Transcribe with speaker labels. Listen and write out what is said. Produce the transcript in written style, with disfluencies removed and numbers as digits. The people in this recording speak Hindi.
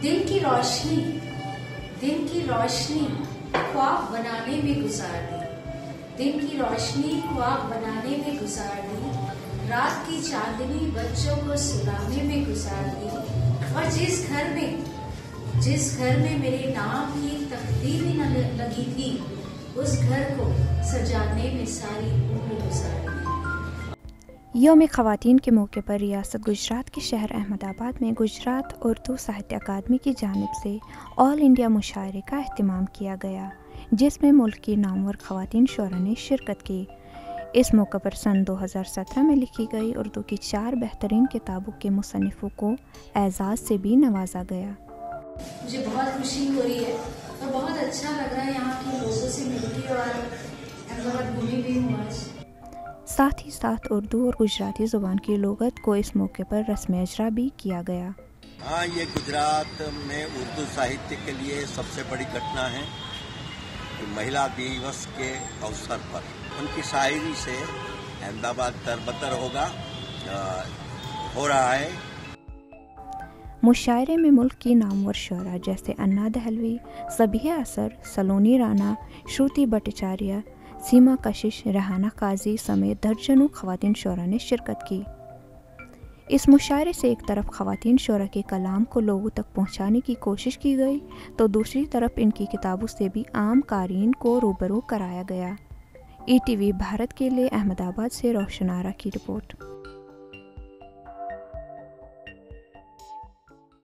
Speaker 1: दिन की रोशनी ख्वाब बनाने में गुजार दी। दिन की रोशनी ख्वाब बनाने में गुजार दी। रात की चांदनी बच्चों को सुलाने में गुजार दी। और जिस घर में मेरे नाम की तख्ती भी न लगी थी, उस घर को सजाने में सारी उम्र गुजार दी।
Speaker 2: यौम ख़वातीन के मौके पर रियासत गुजरात के शहर अहमदाबाद में गुजरात उर्दू साहित्य अकादमी की जानिब से ऑल इंडिया मुशायरे का एहतमाम किया गया, जिसमें मुल्क की नामवर ख़वातीन शुरा ने शिरकत की। इस मौके पर सन 2017 में लिखी गई उर्दू की 4 बेहतरीन किताबों के मुसन्निफ़ों को एजाज़ से भी नवाजा गया।
Speaker 1: मुझे बहुत खुशी हो रही है और बहुत अच्छा लग रहा है यहाँ के लोगों से मिलकर, और अहमदाबाद घूमी भी हूँ आज।
Speaker 2: साथ ही साथ उर्दू और गुजराती ज़ुबान की लुगत को इस मौके पर रस्म इजरा भी किया गया।
Speaker 3: हाँ, ये गुजरात में उर्दू साहित्य के लिए सबसे बड़ी घटना है कि महिला दिवस के अवसर पर उनकी शायरी से अहमदाबाद तरबतर हो रहा है।
Speaker 2: मुशायरे में मुल्क की नामवर शुरा जैसे अन्ना दहलवी, सबिया असर, सलोनी राणा, श्रुति भट्टाचार्य, सीमा कशिश, रेहाना काजी समेत दर्जनों ख़वातीन शुरा ने शिरकत की। इस मुशायरे से एक तरफ ख़वातीन शुरा के कलाम को लोगों तक पहुंचाने की कोशिश की गई, तो दूसरी तरफ इनकी किताबों से भी आम कारीन को रूबरू कराया गया। ETV भारत के लिए अहमदाबाद से रोशन आरा की रिपोर्ट।